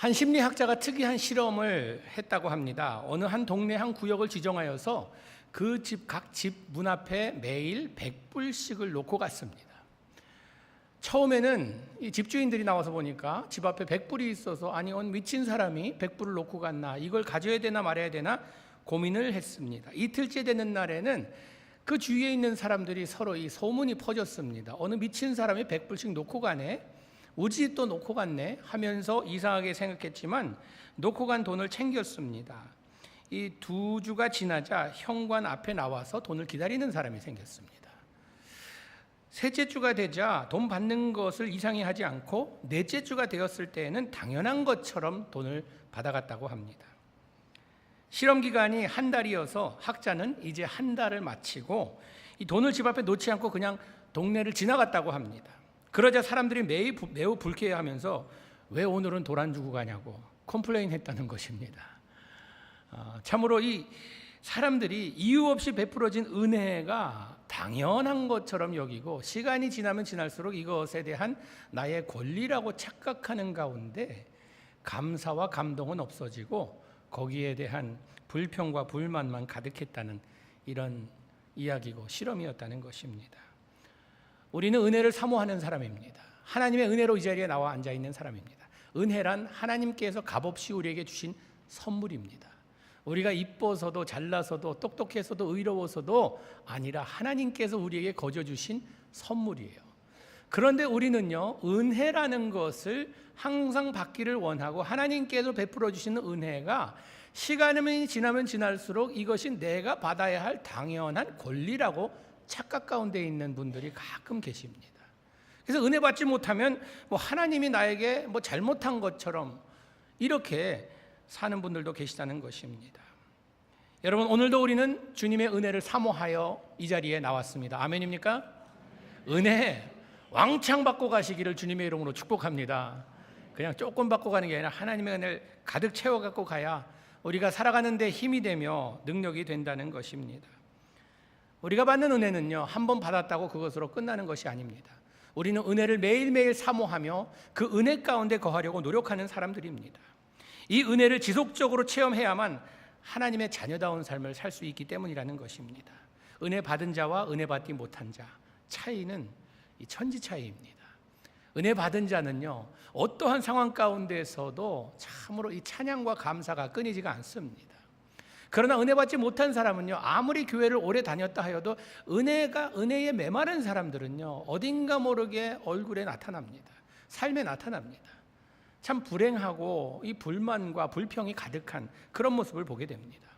한 심리학자가 특이한 실험을 했다고 합니다. 어느 한 동네 한 구역을 지정하여서 그 집 각 집 문 앞에 매일 100불씩을 놓고 갔습니다. 처음에는 이 집주인들이 나와서 보니까 집 앞에 100불이 있어서 아니 미친 사람이 100불을 놓고 갔나, 이걸 가져야 되나 말아야 되나 고민을 했습니다. 이틀째 되는 날에는 그 주위에 있는 사람들이 서로 이 소문이 퍼졌습니다. 어느 미친 사람이 100불씩 놓고 가네, 우리 집도 놓고 갔네 하면서 이상하게 생각했지만 놓고 간 돈을 챙겼습니다. 이 2주가 지나자 현관 앞에 나와서 돈을 기다리는 사람이 생겼습니다. 셋째 주가 되자 돈 받는 것을 이상히 하지 않고 넷째 주가 되었을 때에는 당연한 것처럼 돈을 받아갔다고 합니다. 실험 기간이 한 달이어서 학자는 이제 한 달을 마치고 이 돈을 집 앞에 놓지 않고 그냥 동네를 지나갔다고 합니다. 그러자 사람들이 매우 불쾌해하면서 왜 오늘은 돈 안 주고 가냐고 컴플레인 했다는 것입니다. 참으로 이 사람들이 이유 없이 베풀어진 은혜가 당연한 것처럼 여기고 시간이 지나면 지날수록 이것에 대한 나의 권리라고 착각하는 가운데 감사와 감동은 없어지고 거기에 대한 불평과 불만만 가득했다는 이런 이야기고 실험이었다는 것입니다. 우리는 은혜를 사모하는 사람입니다. 하나님의 은혜로 이 자리에 나와 앉아 있는 사람입니다. 은혜란 하나님께서 값없이 우리에게 주신 선물입니다. 우리가 이뻐서도 잘나서도 똑똑해서도 의로워서도 아니라 하나님께서 우리에게 거저 주신 선물이에요. 그런데 우리는요, 은혜라는 것을 항상 받기를 원하고 하나님께서 베풀어 주시는 은혜가 시간이 지나면 지날수록 이것이 내가 받아야 할 당연한 권리라고 착각 가운데 있는 분들이 가끔 계십니다. 그래서 은혜 받지 못하면 하나님이 나에게 잘못한 것처럼 이렇게 사는 분들도 계시다는 것입니다. 여러분, 오늘도 우리는 주님의 은혜를 사모하여 이 자리에 나왔습니다. 아멘입니까? 은혜 왕창 받고 가시기를 주님의 이름으로 축복합니다. 그냥 조금 받고 가는 게 아니라 하나님의 은혜를 가득 채워 갖고 가야 우리가 살아가는 데 힘이 되며 능력이 된다는 것입니다. 우리가 받는 은혜는요, 한 번 받았다고 그것으로 끝나는 것이 아닙니다. 우리는 은혜를 매일매일 사모하며 그 은혜 가운데 거하려고 노력하는 사람들입니다. 이 은혜를 지속적으로 체험해야만 하나님의 자녀다운 삶을 살 수 있기 때문이라는 것입니다. 은혜 받은 자와 은혜 받지 못한 자 차이는 이 천지 차이입니다. 은혜 받은 자는요, 어떠한 상황 가운데서도 참으로 이 찬양과 감사가 끊이지가 않습니다. 그러나 은혜 받지 못한 사람은요, 아무리 교회를 오래 다녔다 하여도 은혜에 메마른 사람들은요, 어딘가 모르게 얼굴에 나타납니다. 삶에 나타납니다. 참 불행하고 이 불만과 불평이 가득한 그런 모습을 보게 됩니다.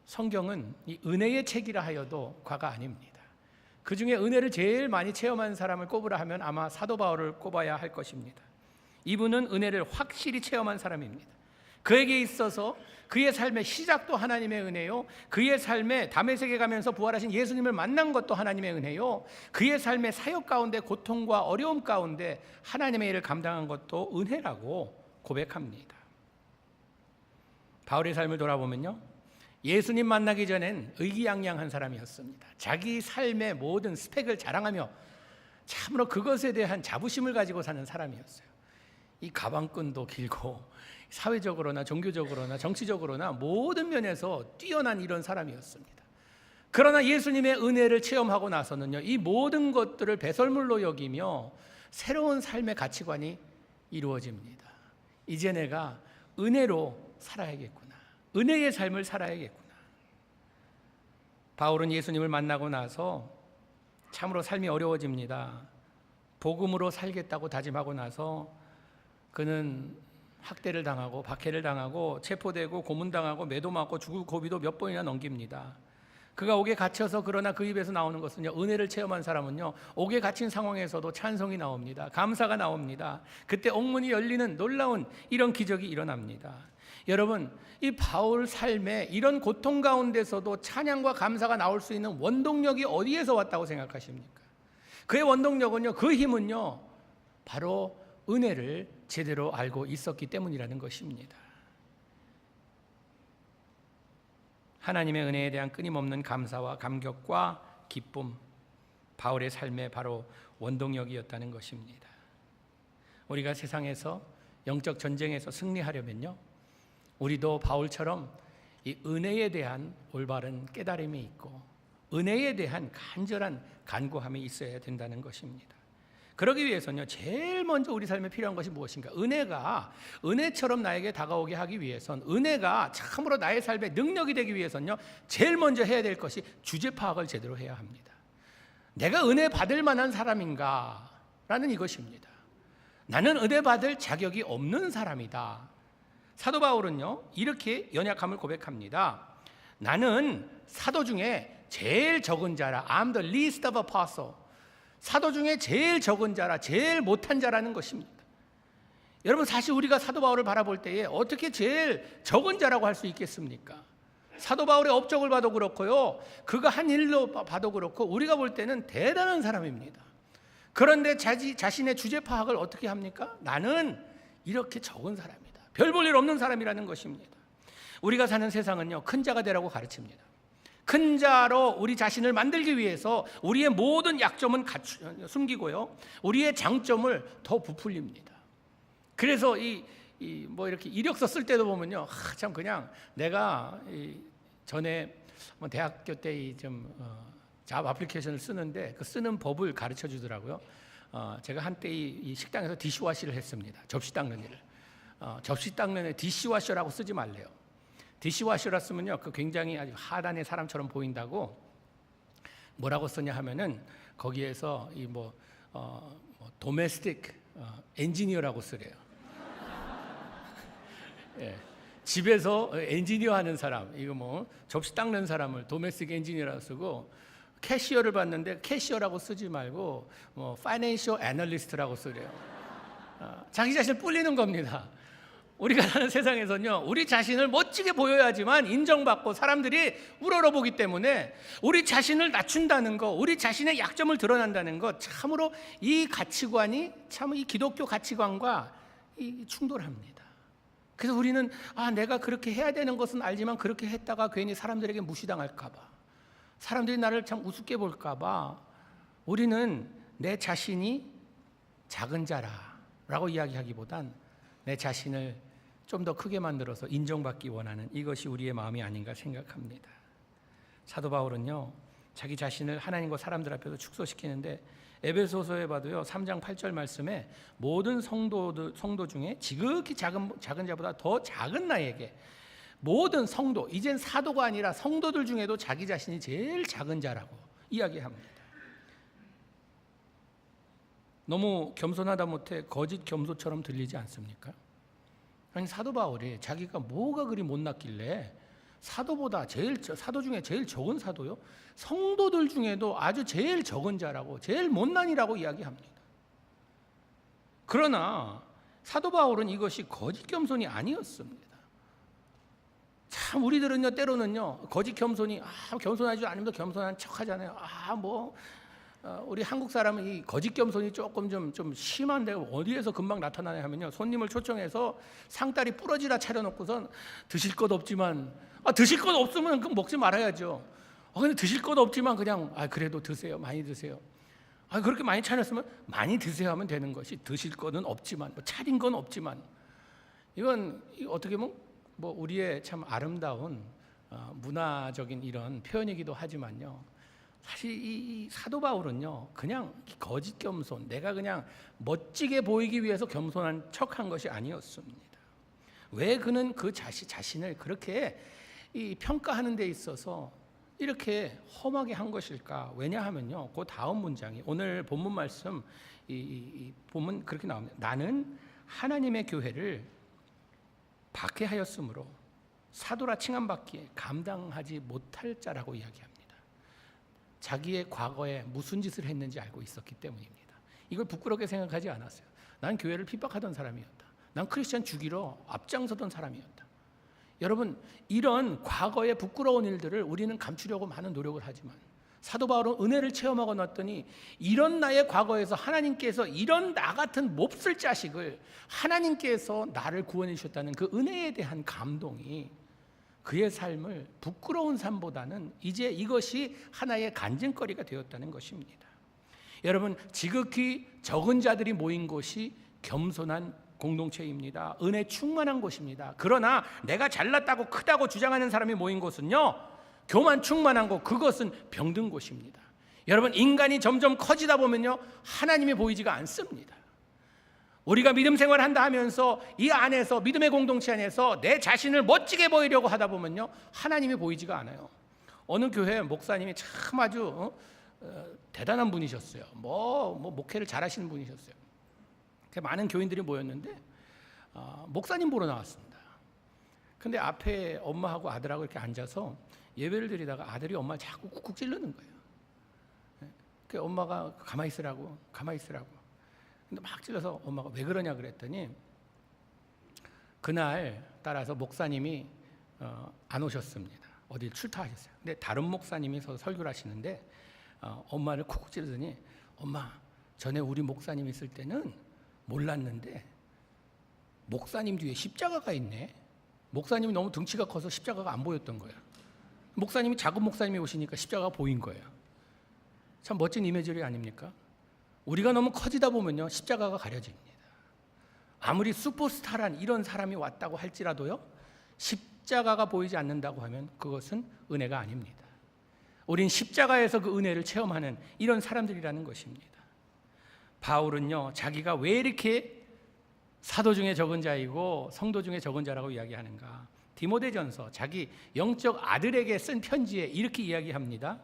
성경은 이 은혜의 책이라 하여도 과가 아닙니다. 그 중에 은혜를 제일 많이 체험한 사람을 꼽으라 하면 아마 사도 바울을 꼽아야 할 것입니다. 이분은 은혜를 확실히 체험한 사람입니다. 그에게 있어서 그의 삶의 시작도 하나님의 은혜요, 그의 삶에 다메섹에 가면서 부활하신 예수님을 만난 것도 하나님의 은혜요, 그의 삶의 사역 가운데 고통과 어려움 가운데 하나님의 일을 감당한 것도 은혜라고 고백합니다. 바울의 삶을 돌아보면요, 예수님 만나기 전엔 의기양양한 사람이었습니다. 자기 삶의 모든 스펙을 자랑하며 참으로 그것에 대한 자부심을 가지고 사는 사람이었어요. 이 가방끈도 길고 사회적으로나 종교적으로나 정치적으로나 모든 면에서 뛰어난 이런 사람이었습니다. 그러나 예수님의 은혜를 체험하고 나서는요, 이 모든 것들을 배설물로 여기며 새로운 삶의 가치관이 이루어집니다. 이제 내가 은혜로 살아야겠구나, 은혜의 삶을 살아야겠구나. 바울은 예수님을 만나고 나서 참으로 삶이 어려워집니다. 복음으로 살겠다고 다짐하고 나서 그는 학대를 당하고 박해를 당하고 체포되고 고문당하고 매도 맞고 죽을 고비도 몇 번이나 넘깁니다. 그가 옥에 갇혀서, 그러나 그 입에서 나오는 것은요, 은혜를 체험한 사람은요, 옥에 갇힌 상황에서도 찬송이 나옵니다. 감사가 나옵니다. 그때 옥문이 열리는 놀라운 이런 기적이 일어납니다. 여러분, 이 바울 삶에 이런 고통 가운데서도 찬양과 감사가 나올 수 있는 원동력이 어디에서 왔다고 생각하십니까? 그의 원동력은요, 그 힘은요, 바로 은혜를 제대로 알고 있었기 때문이라는 것입니다. 하나님의 은혜에 대한 끊임없는 감사와 감격과 기쁨, 바울의 삶의 바로 원동력이었다는 것입니다. 우리가 세상에서 영적 전쟁에서 승리하려면요, 우리도 바울처럼 이 은혜에 대한 올바른 깨달음이 있고 은혜에 대한 간절한 간구함이 있어야 된다는 것입니다. 그러기 위해서는요, 제일 먼저 우리 삶에 필요한 것이 무엇인가? 은혜가 은혜처럼 나에게 다가오게 하기 위해선, 은혜가 참으로 나의 삶의 능력이 되기 위해서는요, 제일 먼저 해야 될 것이 주제 파악을 제대로 해야 합니다. 내가 은혜 받을 만한 사람인가? 라는 이것입니다. 나는 은혜 받을 자격이 없는 사람이다. 사도 바울은요, 이렇게 연약함을 고백합니다. 나는 사도 중에 제일 적은 자라. I'm the least of apostle. 사도 중에 제일 적은 자라, 제일 못한 자라는 것입니다. 여러분, 사실 우리가 사도 바울을 바라볼 때에 어떻게 제일 적은 자라고 할 수 있겠습니까? 사도 바울의 업적을 봐도 그렇고요, 그가 한 일로 봐도 그렇고 우리가 볼 때는 대단한 사람입니다. 그런데 자신의 주제 파악을 어떻게 합니까? 나는 이렇게 적은 사람이다. 별 볼 일 없는 사람이라는 것입니다. 우리가 사는 세상은요, 큰 자가 되라고 가르칩니다. 큰 자로 우리 자신을 만들기 위해서 우리의 모든 약점은 숨기고요, 우리의 장점을 더 부풀립니다. 그래서 뭐 이렇게 이력서 쓸 때도 보면요, 참 그냥 내가 전에 대학교 때 잡 애플리케이션을 쓰는데 그 쓰는 법을 가르쳐 주더라고요. 제가 한때 이 식당에서 디시워시를 했습니다. 접시 닦는 일을. 접시 닦는 애 디시워셔라고 쓰지 말래요. 디시워셔라 쓰면요, 그 굉장히 아주 하단의 사람처럼 보인다고. 뭐라고 쓰냐 하면은 거기에서 도메스틱 엔지니어라고 쓰래요. 예. 집에서 엔지니어 하는 사람, 이거 접시 닦는 사람을 도메스틱 엔지니어라고 쓰고, 캐시어를 봤는데 캐시어라고 쓰지 말고 파이낸셜 애널리스트라고 쓰래요. 자기 자신을 불리는 겁니다. 우리가 사는 세상에서는요, 우리 자신을 멋지게 보여야지만 인정받고 사람들이 우러러보기 때문에 우리 자신을 낮춘다는 거, 우리 자신의 약점을 드러난다는 것, 참으로 이 가치관이 참 이 기독교 가치관과 충돌합니다. 그래서 우리는 내가 그렇게 해야 되는 것은 알지만 그렇게 했다가 괜히 사람들에게 무시당할까 봐, 사람들이 나를 참 우습게 볼까 봐 우리는 내 자신이 작은 자라라고 이야기하기보단 내 자신을 좀 더 크게 만들어서 인정받기 원하는 이것이 우리의 마음이 아닌가 생각합니다. 사도 바울은요, 자기 자신을 하나님과 사람들 앞에서 축소시키는데, 에베소서에 봐도요, 3장 8절 말씀에 모든 성도 중에 지극히 작은 자보다 더 작은 나에게, 모든 성도, 이젠 사도가 아니라 성도들 중에도 자기 자신이 제일 작은 자라고 이야기합니다. 너무 겸손하다 못해 거짓 겸손처럼 들리지 않습니까? 아니, 사도 바울이 자기가 뭐가 그리 못났길래 사도 중에 제일 적은 사도요, 성도들 중에도 아주 제일 적은 자라고, 제일 못난이라고 이야기합니다. 그러나 사도 바울은 이것이 거짓 겸손이 아니었습니다. 참 우리들은요, 때로는요, 거짓 겸손이 겸손하지 않으면서 겸손한 척하잖아요. 우리 한국 사람은 이 거짓 겸손이 조금 좀 심한데 어디에서 금방 나타나냐 하면요, 손님을 초청해서 상다리 부러지라 차려놓고선 드실 것 없지만, 드실 것 없으면 그럼 먹지 말아야죠. 근데 드실 것 없지만 그냥 그래도 드세요, 많이 드세요. 그렇게 많이 차렸으면 많이 드세요 하면 되는 것이, 드실 거는 없지만, 차린 건 없지만, 이건 어떻게 보면 우리의 참 아름다운 문화적인 이런 표현이기도 하지만요, 사실 이 사도 바울은요, 그냥 거짓 겸손, 내가 그냥 멋지게 보이기 위해서 겸손한 척한 것이 아니었습니다. 왜 그는 그 자신을 그렇게 평가하는 데 있어서 이렇게 험하게 한 것일까? 왜냐하면요, 그 다음 문장이 오늘 본문 말씀 이 본문 그렇게 나옵니다. 나는 하나님의 교회를 박해하였으므로 사도라 칭함받기에 감당하지 못할 자라고 이야기합니다. 자기의 과거에 무슨 짓을 했는지 알고 있었기 때문입니다. 이걸 부끄럽게 생각하지 않았어요. 난 교회를 핍박하던 사람이었다. 난 크리스천 죽이러 앞장서던 사람이었다. 여러분, 이런 과거의 부끄러운 일들을 우리는 감추려고 많은 노력을 하지만, 사도 바울은 은혜를 체험하고 났더니 이런 나의 과거에서 하나님께서 이런 나 같은 몹쓸 자식을 하나님께서 나를 구원해 주셨다는 그 은혜에 대한 감동이 그의 삶을 부끄러운 삶보다는 이제 이것이 하나의 간증거리가 되었다는 것입니다. 여러분, 지극히 적은 자들이 모인 곳이 겸손한 공동체입니다. 은혜 충만한 곳입니다. 그러나 내가 잘났다고 크다고 주장하는 사람이 모인 곳은요, 교만 충만한 곳, 그것은 병든 곳입니다. 여러분, 인간이 점점 커지다 보면요, 하나님이 보이지가 않습니다. 우리가 믿음 생활을 한다 하면서 이 안에서, 믿음의 공동체 안에서 내 자신을 멋지게 보이려고 하다 보면요, 하나님이 보이지가 않아요. 어느 교회 목사님이 참 아주 대단한 분이셨어요. 목회를 잘하시는 분이셨어요. 많은 교인들이 모였는데 목사님 보러 나왔습니다. 근데 앞에 엄마하고 아들하고 이렇게 앉아서 예배를 드리다가 아들이 엄마를 자꾸 쿡쿡 찌르는 거예요. 그 엄마가 가만히 있으라고. 근데 막 찔러서 엄마가 왜 그러냐 그랬더니, 그날 따라서 목사님이 안 오셨습니다. 어딜 출타하셨어요. 근데 다른 목사님이 설교를 하시는데 엄마를 쿡쿡 찌르더니, 엄마, 전에 우리 목사님 있을 때는 몰랐는데 목사님 뒤에 십자가가 있네. 목사님이 너무 등치가 커서 십자가가 안 보였던 거예요. 목사님이, 작은 목사님이 오시니까 십자가가 보인 거예요. 참 멋진 이미지리 아닙니까? 우리가 너무 커지다 보면요, 십자가가 가려집니다. 아무리 슈퍼스타란 이런 사람이 왔다고 할지라도요, 십자가가 보이지 않는다고 하면 그것은 은혜가 아닙니다. 우린 십자가에서 그 은혜를 체험하는 이런 사람들이라는 것입니다. 바울은요, 자기가 왜 이렇게 사도 중에 적은 자이고 성도 중에 적은 자라고 이야기하는가? 디모데전서, 자기 영적 아들에게 쓴 편지에 이렇게 이야기합니다.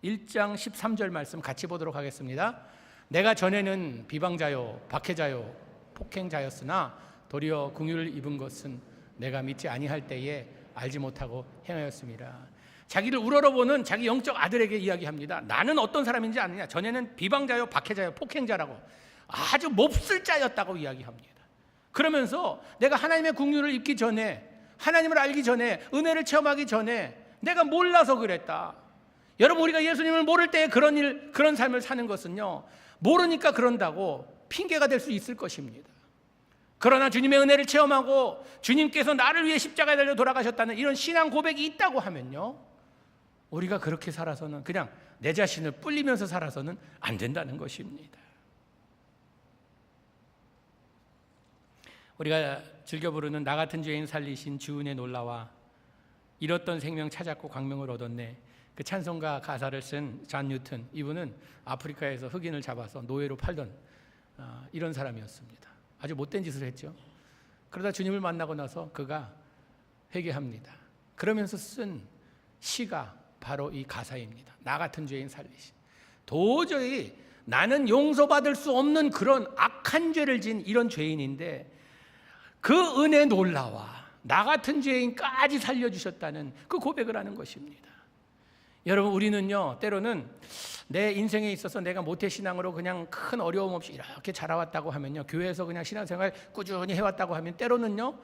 1장 13절 말씀 같이 보도록 하겠습니다. 내가 전에는 비방자요, 박해자요, 폭행자였으나 도리어 긍휼을 입은 것은 내가 믿지 아니할 때에 알지 못하고 행하였습니다. 자기를 우러러보는 자기 영적 아들에게 이야기합니다. 나는 어떤 사람인지 아느냐? 전에는 비방자요, 박해자요, 폭행자라고 아주 몹쓸 자였다고 이야기합니다. 그러면서 내가 하나님의 긍휼을 입기 전에, 하나님을 알기 전에, 은혜를 체험하기 전에 내가 몰라서 그랬다. 여러분, 우리가 예수님을 모를 때에 그런 삶을 사는 것은요, 모르니까 그런다고 핑계가 될 수 있을 것입니다. 그러나 주님의 은혜를 체험하고 주님께서 나를 위해 십자가에 달려 돌아가셨다는 이런 신앙 고백이 있다고 하면요, 우리가 그렇게 살아서는, 그냥 내 자신을 뿔리면서 살아서는 안 된다는 것입니다. 우리가 즐겨 부르는 나 같은 죄인 살리신 주은혜 놀라와 잃었던 생명 찾았고 광명을 얻었네, 그 찬송가 가사를 쓴 존 뉴턴, 이분은 아프리카에서 흑인을 잡아서 노예로 팔던 이런 사람이었습니다. 아주 못된 짓을 했죠. 그러다 주님을 만나고 나서 그가 회개합니다. 그러면서 쓴 시가 바로 이 가사입니다. 나 같은 죄인 살리신. 도저히 나는 용서받을 수 없는 그런 악한 죄를 진 이런 죄인인데 그 은혜 놀라와 나 같은 죄인까지 살려주셨다는 그 고백을 하는 것입니다. 여러분, 우리는요, 때로는 내 인생에 있어서 내가 모태신앙으로 그냥 큰 어려움 없이 이렇게 자라왔다고 하면요, 교회에서 그냥 신앙생활 꾸준히 해왔다고 하면 때로는요,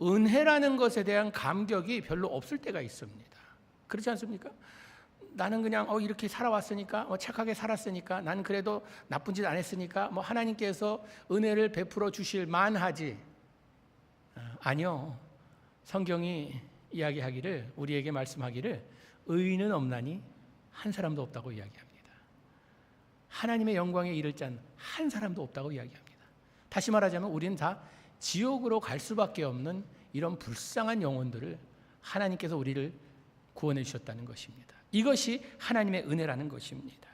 은혜라는 것에 대한 감격이 별로 없을 때가 있습니다. 그렇지 않습니까? 나는 그냥 이렇게 살아왔으니까, 착하게 살았으니까, 나는 그래도 나쁜 짓 안 했으니까 하나님께서 은혜를 베풀어 주실 만하지. 아니요, 성경이 이야기하기를, 우리에게 말씀하기를 의인은 없나니 한 사람도 없다고 이야기합니다. 하나님의 영광에 이를 자 한 사람도 없다고 이야기합니다. 다시 말하자면 우리는 다 지옥으로 갈 수밖에 없는 이런 불쌍한 영혼들을 하나님께서 우리를 구원해 주셨다는 것입니다. 이것이 하나님의 은혜라는 것입니다.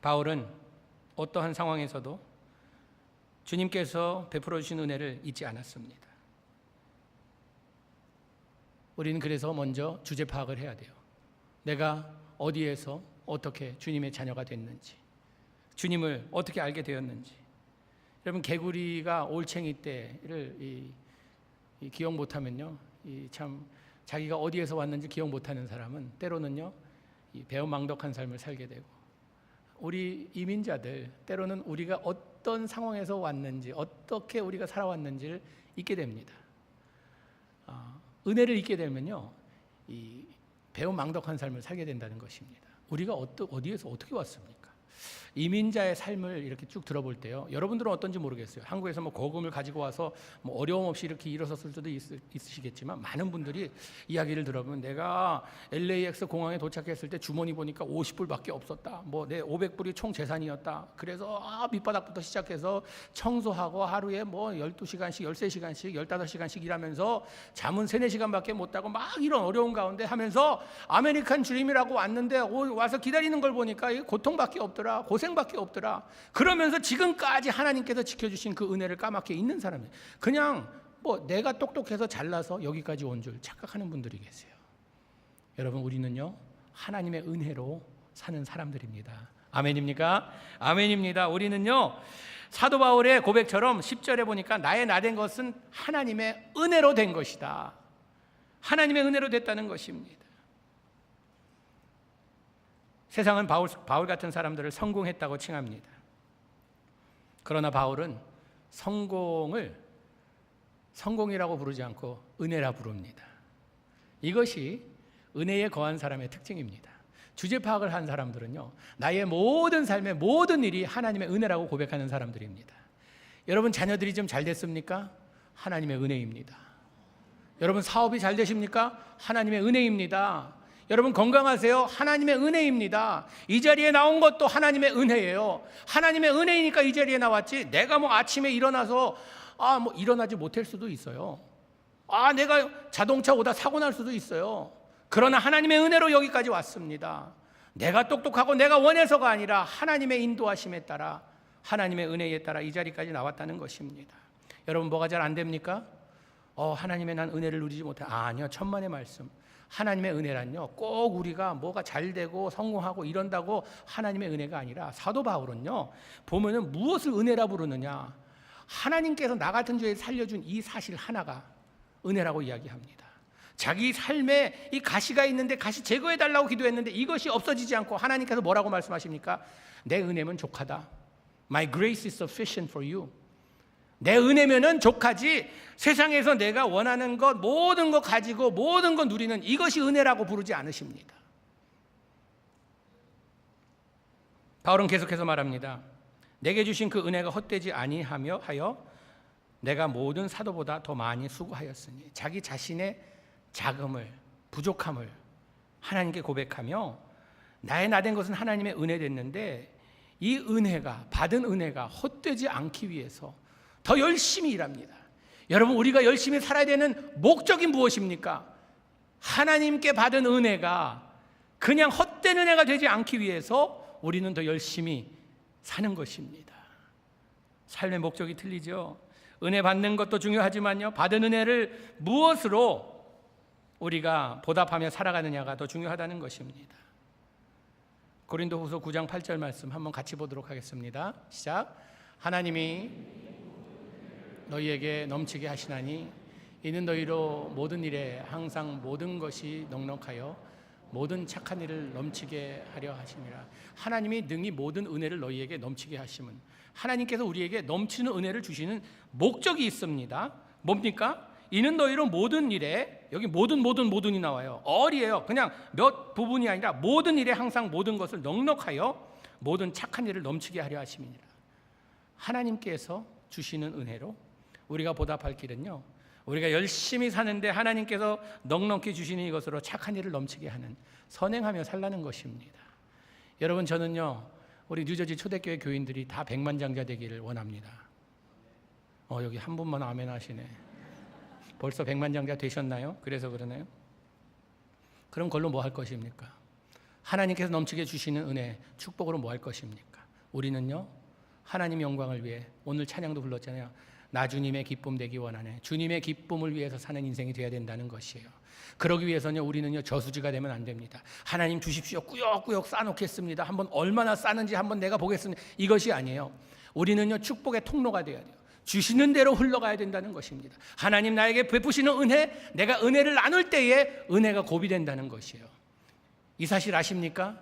바울은 어떠한 상황에서도 주님께서 베풀어 주신 은혜를 잊지 않았습니다. 우리는 그래서 먼저 주제 파악을 해야 돼요. 내가 어디에서 어떻게 주님의 자녀가 됐는지, 주님을 어떻게 알게 되었는지. 여러분, 개구리가 올챙이 때를 기억 못하면요, 참 자기가 어디에서 왔는지 기억 못하는 사람은 때로는요, 배은망덕한 삶을 살게 되고, 우리 이민자들 때로는 우리가 어떤 상황에서 왔는지, 어떻게 우리가 살아왔는지를 잊게 됩니다. 은혜를 잊게 되면요, 이 배은망덕한 삶을 살게 된다는 것입니다. 우리가 어디에서 어떻게 왔습니까? 이민자의 삶을 이렇게 쭉 들어볼 때요, 여러분들은 어떤지 모르겠어요. 한국에서 뭐 거금을 가지고 와서 뭐 어려움 없이 이렇게 일어섰을 수도 있으시겠지만, 많은 분들이 이야기를 들어보면 내가 LAX 공항에 도착했을 때 주머니 보니까 50불밖에 없었다. 뭐 내 500불이 총 재산이었다. 그래서 밑바닥부터 시작해서 청소하고 하루에 뭐 12시간씩, 13시간씩, 15시간씩 일하면서 잠은 3, 4시간밖에 못 자고 막 이런 어려운 가운데 하면서 아메리칸 드림이라고 왔는데 와서 기다리는 걸 보니까 고통밖에 없더라. 고생밖에 없더라. 그러면서 지금까지 하나님께서 지켜주신 그 은혜를 까맣게 있는 사람이, 그냥 뭐 내가 똑똑해서 잘나서 여기까지 온 줄 착각하는 분들이 계세요. 여러분, 우리는요 하나님의 은혜로 사는 사람들입니다. 아멘입니까? 아멘입니다. 우리는요 사도 바울의 고백처럼 10절에 보니까 나의 나된 것은 하나님의 은혜로 된 것이다. 하나님의 은혜로 됐다는 것입니다. 세상은 바울 같은 사람들을 성공했다고 칭합니다. 그러나 바울은 성공을 성공이라고 부르지 않고 은혜라 부릅니다. 이것이 은혜에 거한 사람의 특징입니다. 주제 파악을 한 사람들은요, 나의 모든 삶의 모든 일이 하나님의 은혜라고 고백하는 사람들입니다. 여러분, 자녀들이 좀 잘 됐습니까? 하나님의 은혜입니다. 여러분, 사업이 잘 되십니까? 하나님의 은혜입니다. 여러분, 건강하세요? 하나님의 은혜입니다. 이 자리에 나온 것도 하나님의 은혜예요. 하나님의 은혜이니까 이 자리에 나왔지, 내가 뭐 아침에 일어나서 뭐 일어나지 못할 수도 있어요. 내가 자동차 오다 사고 날 수도 있어요. 그러나 하나님의 은혜로 여기까지 왔습니다. 내가 똑똑하고 내가 원해서가 아니라 하나님의 인도하심에 따라, 하나님의 은혜에 따라 이 자리까지 나왔다는 것입니다. 여러분, 뭐가 잘 안 됩니까? 하나님의 난 은혜를 누리지 못해. 아니요, 천만의 말씀. 하나님의 은혜란요, 꼭 우리가 뭐가 잘 되고 성공하고 이런다고 하나님의 은혜가 아니라, 사도 바울은요 보면은 무엇을 은혜라 부르느냐, 하나님께서 나 같은 죄에 살려준 이 사실 하나가 은혜라고 이야기합니다. 자기 삶에 이 가시가 있는데 가시 제거해달라고 기도했는데 이것이 없어지지 않고 하나님께서 뭐라고 말씀하십니까? 내 은혜면 족하다. My grace is sufficient for you. 내 은혜면은 족하지, 세상에서 내가 원하는 것 모든 것 가지고 모든 것 누리는 이것이 은혜라고 부르지 않으십니다. 바울은 계속해서 말합니다. 내게 주신 그 은혜가 헛되지 아니하며 하여 내가 모든 사도보다 더 많이 수고하였으니, 자기 자신의 자금을, 부족함을 하나님께 고백하며 나의 나된 것은 하나님의 은혜 됐는데, 이 은혜가, 받은 은혜가 헛되지 않기 위해서 더 열심히 일합니다. 여러분, 우리가 열심히 살아야 되는 목적이 무엇입니까? 하나님께 받은 은혜가 그냥 헛된 은혜가 되지 않기 위해서 우리는 더 열심히 사는 것입니다. 삶의 목적이 틀리죠. 은혜 받는 것도 중요하지만요, 받은 은혜를 무엇으로 우리가 보답하며 살아가느냐가 더 중요하다는 것입니다. 고린도후서 9장 8절 말씀 한번 같이 보도록 하겠습니다. 시작. 하나님이 너희에게 넘치게 하시나니 이는 너희로 모든 일에 항상 모든 것이 넉넉하여 모든 착한 일을 넘치게 하려 하심이라. 하나님이 능히 모든 은혜를 너희에게 넘치게 하심은, 하나님께서 우리에게 넘치는 은혜를 주시는 목적이 있습니다. 뭡니까? 이는 너희로 모든 일에, 여기 모든이 나와요. 얼이에요. 그냥 몇 부분이 아니라 모든 일에 항상 모든 것을 넉넉하여 모든 착한 일을 넘치게 하려 하심이니라. 하나님께서 주시는 은혜로 우리가 보답할 길은요, 우리가 열심히 사는데 하나님께서 넉넉히 주시는 이것으로 착한 일을 넘치게 하는, 선행하며 살라는 것입니다. 여러분, 저는요 우리 뉴저지 초대교회 교인들이 다 백만장자 되기를 원합니다. 여기 한 분만 아멘 하시네. 벌써 백만장자 되셨나요? 그래서 그러나요? 그럼 그걸로 뭐 할 것입니까? 하나님께서 넘치게 주시는 은혜, 축복으로 뭐 할 것입니까? 우리는요 하나님 영광을 위해, 오늘 찬양도 불렀잖아요. 나 주님의 기쁨 되기 원하네. 주님의 기쁨을 위해서 사는 인생이 되어야 된다는 것이에요. 그러기 위해서는요, 우리는요 저수지가 되면 안 됩니다. 하나님 주십시오, 꾸역꾸역 쌓아놓겠습니다. 한번 얼마나 쌓는지 한번 내가 보겠습니다. 이것이 아니에요. 우리는요 축복의 통로가 되어야 돼요. 주시는 대로 흘러가야 된다는 것입니다. 하나님 나에게 베푸시는 은혜, 내가 은혜를 나눌 때에 은혜가 고비된다는 것이에요. 이 사실 아십니까?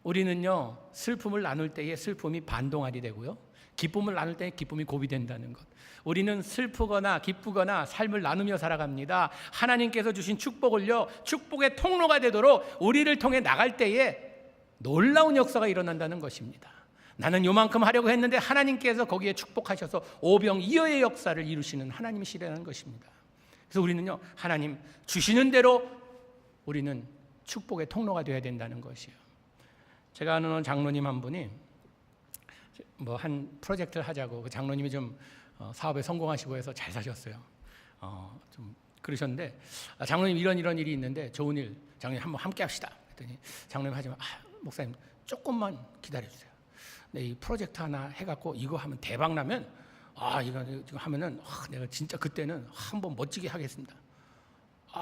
우리는요 슬픔을 나눌 때에 슬픔이 반동아리 되고요, 기쁨을 나눌 때 기쁨이 고비된다는 것. 우리는 슬프거나 기쁘거나 삶을 나누며 살아갑니다. 하나님께서 주신 축복을요 축복의 통로가 되도록 우리를 통해 나갈 때에 놀라운 역사가 일어난다는 것입니다. 나는 요만큼 하려고 했는데 하나님께서 거기에 축복하셔서 오병이어의 역사를 이루시는 하나님이시라는 것입니다. 그래서 우리는요, 하나님 주시는 대로 우리는 축복의 통로가 되어야 된다는 것이에요. 제가 아는 장로님 한 분이 뭐 한 프로젝트를 하자고, 그 장로님이 좀 사업에 성공하시고 해서 잘 사셨어요. 좀 그러셨는데, 장로님 이런 일이 있는데 좋은 일, 장로님 한번 함께 합시다. 그랬더니 장로님 하지만 목사님 조금만 기다려주세요. 이 프로젝트 하나 해갖고 이거 하면 대박 나면 이거 하면은 내가 진짜 그때는 한번 멋지게 하겠습니다.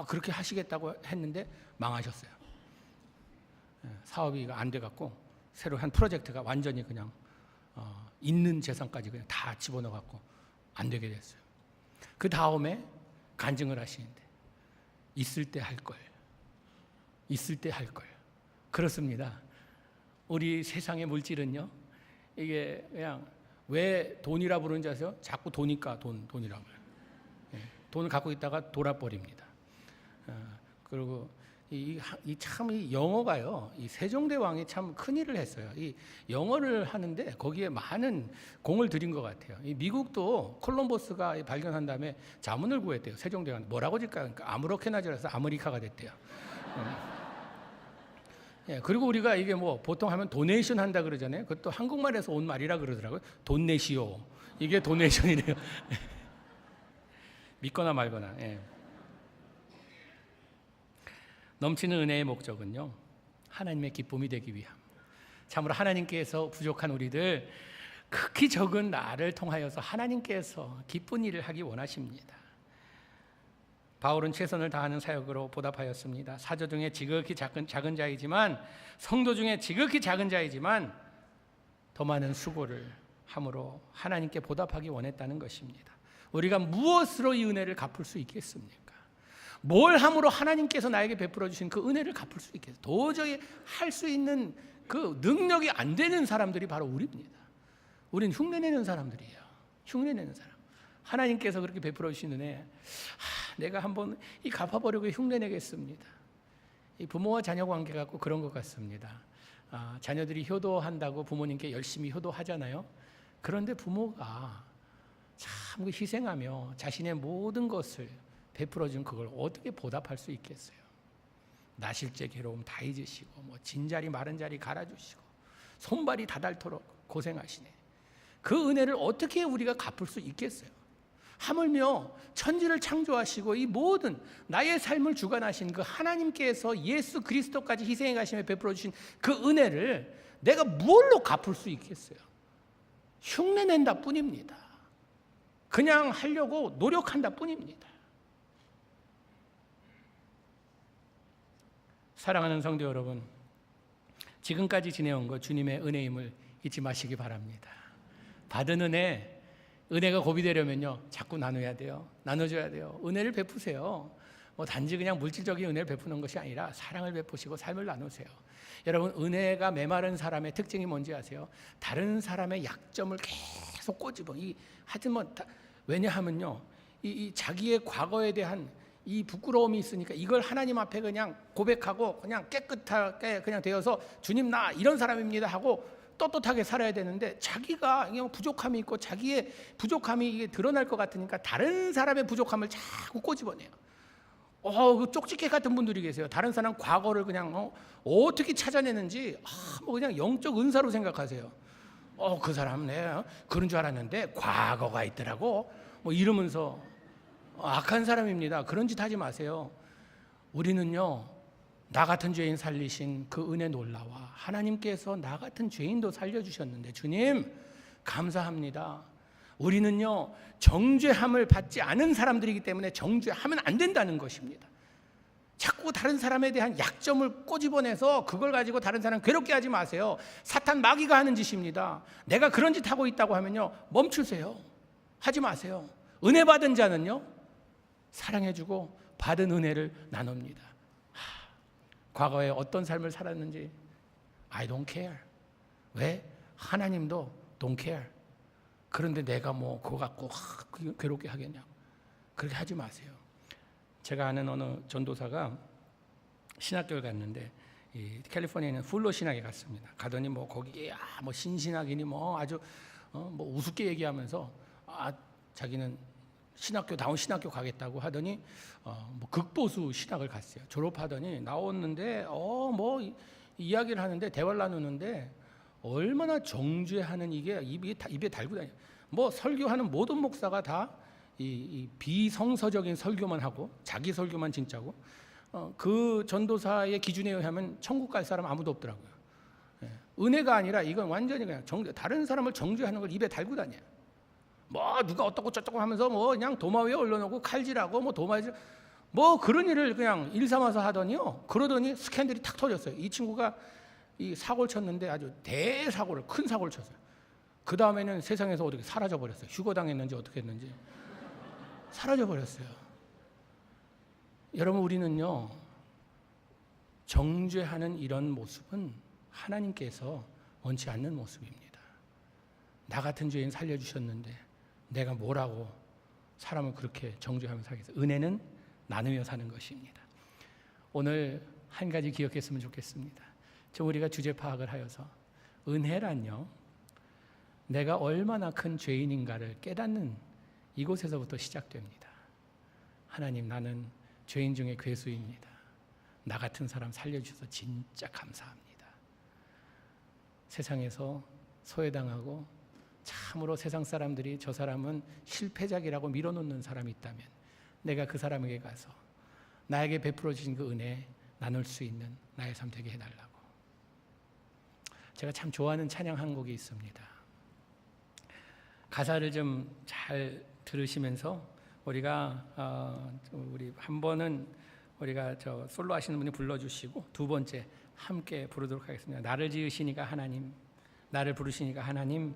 그렇게 하시겠다고 했는데 망하셨어요. 사업이 안 돼갖고 새로 한 프로젝트가 완전히 그냥 있는 재산까지 그냥 다 집어넣어갖고 안 되게 됐어요. 그 다음에 간증을 하시는데 있을 때 할 걸, 있을 때 할 걸. 그렇습니다. 우리 세상의 물질은요, 이게 그냥 왜 돈이라 부르는지 아세요? 자꾸 도니까 돈이라고 해요. 돈을 갖고 있다가 돌아버립니다. 그리고 이 영어가요, 이 세종대왕이 참 큰 일을 했어요. 이 영어를 하는데 거기에 많은 공을 들인 것 같아요. 이 미국도 콜럼버스가 발견한 다음에 자문을 구했대요. 세종대왕 뭐라고 질까? 그러니까 아무렇게나 지어서 아메리카가 됐대요. 그리고 우리가 이게 뭐 보통 하면 도네이션 한다 그러잖아요. 그것도 한국말에서 온 말이라 그러더라고요. 돈 내시오. 이게 도네이션이래요. 믿거나 말거나. 넘치는 은혜의 목적은요, 하나님의 기쁨이 되기 위함. 참으로 하나님께서 부족한 우리들, 극히 적은 나를 통하여서 하나님께서 기쁜 일을 하기 원하십니다. 바울은 최선을 다하는 사역으로 보답하였습니다. 사도 중에 지극히 작은 자이지만, 성도 중에 지극히 작은 자이지만 더 많은 수고를 함으로 하나님께 보답하기 원했다는 것입니다. 우리가 무엇으로 이 은혜를 갚을 수 있겠습니까? 뭘 함으로 하나님께서 나에게 베풀어 주신 그 은혜를 갚을 수 있겠어요? 도저히 할 수 있는 그 능력이 안 되는 사람들이 바로 우리입니다. 우린 흉내내는 사람들이에요. 흉내내는 사람. 하나님께서 그렇게 베풀어 주신 은혜, 내가 한번 이 갚아보려고 흉내내겠습니다. 이 부모와 자녀 관계 갖고 그런 것 같습니다. 자녀들이 효도한다고 부모님께 열심히 효도하잖아요. 그런데 부모가 참 희생하며 자신의 모든 것을 베풀어준 그걸 어떻게 보답할 수 있겠어요? 나실제 괴로움 다 잊으시고, 뭐 진자리 마른 자리 갈아주시고, 손발이 다 닳도록 고생하시네. 그 은혜를 어떻게 우리가 갚을 수 있겠어요? 하물며 천지를 창조하시고 이 모든 나의 삶을 주관하신 그 하나님께서 예수 그리스도까지 희생해 가시며 베풀어 주신 그 은혜를 내가 무엇로 갚을 수 있겠어요? 흉내낸다 뿐입니다. 그냥 하려고 노력한다 뿐입니다. 사랑하는 성도 여러분, 지금까지 지내온 것 주님의 은혜임을 잊지 마시기 바랍니다. 받은 은혜가 고비되려면요, 자꾸 나눠야 돼요. 나눠줘야 돼요. 은혜를 베푸세요. 뭐 단지 그냥 물질적인 은혜를 베푸는 것이 아니라 사랑을 베푸시고 삶을 나누세요. 여러분, 은혜가 메마른 사람의 특징이 뭔지 아세요? 다른 사람의 약점을 계속 꼬집어. 왜냐하면요, 이 자기의 과거에 대한 이 부끄러움이 있으니까 이걸 하나님 앞에 그냥 고백하고 그냥 깨끗하게 그냥 되어서 주님 나 이런 사람입니다 하고 떳떳하게 살아야 되는데, 자기가 부족함이 있고 자기의 부족함이 이게 드러날 것 같으니까 다른 사람의 부족함을 자꾸 꼬집어내요. 그 쪽집게 같은 분들이 계세요. 다른 사람 과거를 그냥 어떻게 찾아내는지 뭐 그냥 영적 은사로 생각하세요. 그 사람 내가 그런 줄 알았는데 과거가 있더라고 뭐 이러면서 악한 사람입니다. 그런 짓 하지 마세요. 우리는요, 나 같은 죄인 살리신 그 은혜 놀라와 하나님께서 나 같은 죄인도 살려주셨는데 주님 감사합니다. 우리는요, 정죄함을 받지 않은 사람들이기 때문에 정죄하면 안 된다는 것입니다. 자꾸 다른 사람에 대한 약점을 꼬집어내서 그걸 가지고 다른 사람 괴롭게 하지 마세요. 사탄 마귀가 하는 짓입니다. 내가 그런 짓 하고 있다고 하면요, 멈추세요. 하지 마세요. 은혜 받은 자는요, 사랑해주고 받은 은혜를 나눕니다. 과거에 어떤 삶을 살았는지 I don't care. 왜? 하나님도 don't care. 그런데 내가 뭐 그거 갖고 괴롭게 하겠냐? 그렇게 하지 마세요. 제가 아는 어느 전도사가 신학교를 갔는데 이 캘리포니아에 있는 풀로 신학에 갔습니다. 가더니 뭐 거기에 뭐 신신학이니 뭐 아주 뭐 우습게 얘기하면서 자기는 다운 신학교 가겠다고 하더니 뭐 극보수 신학을 갔어요. 졸업하더니 나왔는데 뭐 이야기를 하는데 대화를 나누는데 얼마나 정죄하는 이게 입에 달고 다녀. 뭐 설교하는 모든 목사가 다 이 비성서적인 설교만 하고 자기 설교만 진짜고 그 전도사의 기준에 의하면 천국 갈 사람 아무도 없더라고요. 은혜가 아니라 이건 완전히 그냥 다른 사람을 정죄하는 걸 입에 달고 다녀. 뭐 누가 어떻고 저쩌고 하면서 뭐 그냥 도마 위에 올려놓고 칼질하고 뭐 도마질 뭐 그런 일을 그냥 일삼아서 하더니요. 그러더니 스캔들이 탁 터졌어요. 이 친구가 이 사고를 쳤는데 아주 대사고를 큰 사고를 쳤어요. 그 다음에는 세상에서 어떻게 사라져 버렸어요. 휴거당했는지 어떻게 했는지 사라져 버렸어요. 여러분 우리는요 정죄하는 이런 모습은 하나님께서 원치 않는 모습입니다. 나 같은 죄인 살려주셨는데 내가 뭐라고 사람을 그렇게 정죄하며 살겠어요. 은혜는 나누며 사는 것입니다. 오늘 한 가지 기억했으면 좋겠습니다. 좀 우리가 주제 파악을 하여서 은혜란요 내가 얼마나 큰 죄인인가를 깨닫는 이곳에서부터 시작됩니다. 하나님 나는 죄인 중에 괴수입니다. 나 같은 사람 살려주셔서 진짜 감사합니다. 세상에서 소외당하고 참으로 세상 사람들이 저 사람은 실패작이라고 밀어놓는 사람이 있다면 내가 그 사람에게 가서 나에게 베풀어 주신 그 은혜 나눌 수 있는 나의 삶 되게 해달라고. 제가 참 좋아하는 찬양 한 곡이 있습니다. 가사를 좀 잘 들으시면서 우리가 우리 한 번은 우리가 저 솔로 하시는 분이 불러주시고 두 번째 함께 부르도록 하겠습니다. 나를 지으시니까 하나님, 나를 부르시니까 하나님,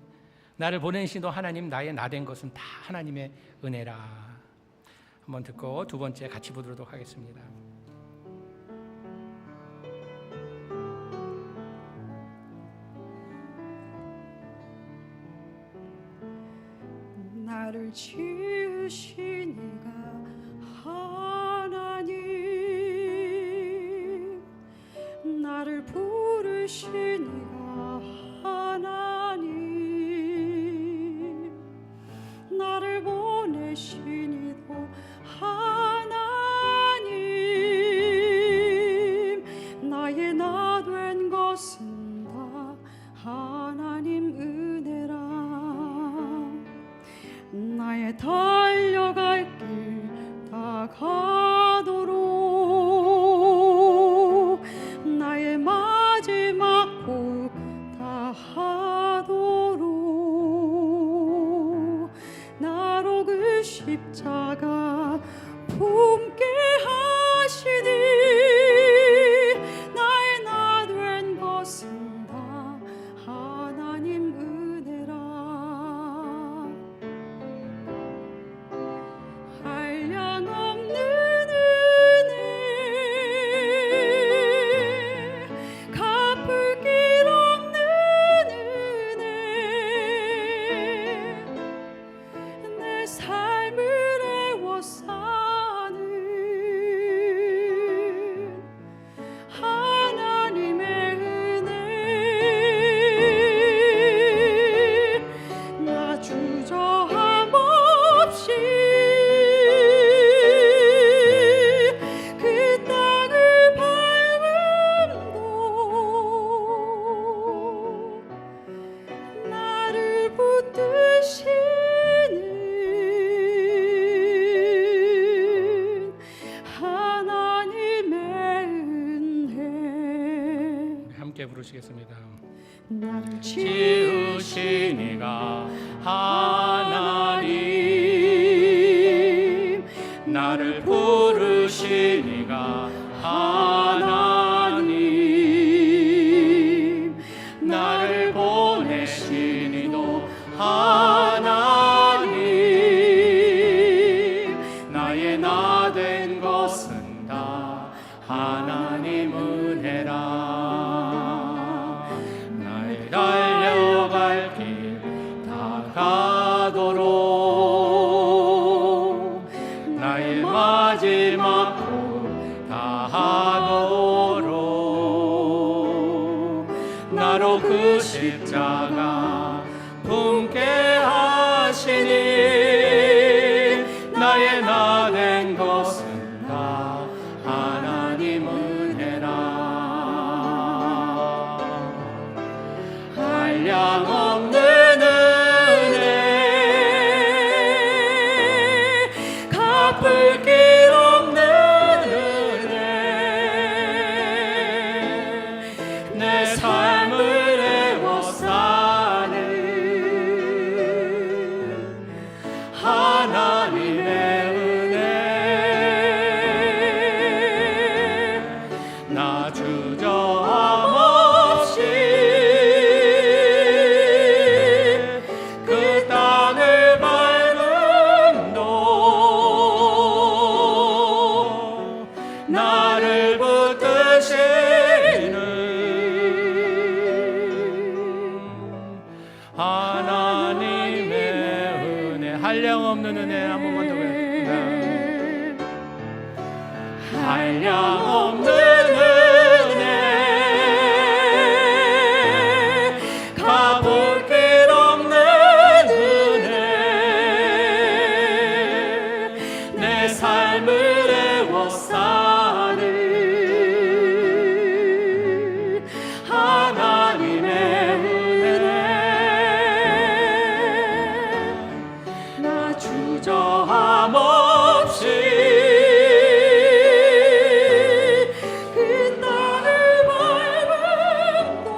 나를 보내시도 하나님, 나의 나된 것은 다 하나님의 은혜라. 한번 듣고 두 번째 같이 부르도록 하겠습니다. 나를 지으신 이가 하나님, 나를 부르신 이가 하나님, 나를 보내신 이도 하나님, 나의 나 된 것은 다 하나님 은혜라. 나의 달려갈 길 다 가도록 나의 마지막 곡 다 하도록 나로 그 십자가 품게 하시니 나의 나 된 것은 다 하나님 은혜라. 한량 없는 은혜, 갚을 길 없는 은혜, 내 삶을 애워싸는 하나님의 은혜, 나 주저함 없이 그 땅을 밟음도 나를 붙드시는 하나님의 은혜. 함께 부르시겠습니다. 나를 지으신 이가 하나님, 나를 부르신 이가 하나님, 나를 보내신 이도 하나님, 나의 나 된 것은 다 하나님 은혜라. 나의 달려갈 길 다 가도록 나의 마지막 곡 다 하도록 한량없는 은혜 한 번만 더 해. 한량없는 은혜 갚을 길 없는 은혜 내 삶을 애워싸는 하나님의 은혜 나 주저함 없이 그 땅을 밟음도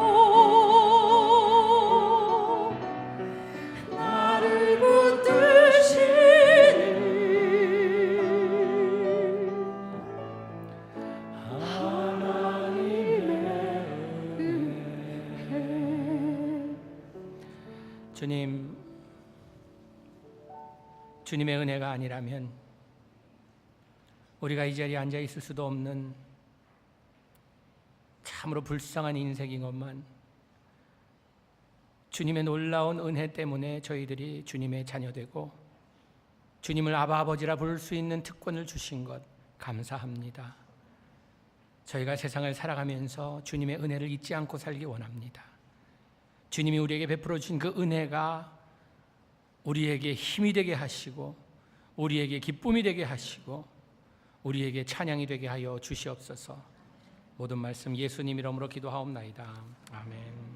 나를 붙드시는 하나님의 은혜. 주님의 은혜가 아니라면 우리가 이 자리에 앉아 있을 수도 없는 참으로 불쌍한 인생인 것만, 주님의 놀라운 은혜 때문에 저희들이 주님의 자녀되고 주님을 아바 아버지라 부를 수 있는 특권을 주신 것 감사합니다. 저희가 세상을 살아가면서 주님의 은혜를 잊지 않고 살기 원합니다. 주님이 우리에게 베풀어 주신 그 은혜가 우리에게 힘이 되게 하시고 우리에게 기쁨이 되게 하시고 우리에게 찬양이 되게 하여 주시옵소서. 모든 말씀 예수님 이름으로 기도하옵나이다. 아멘.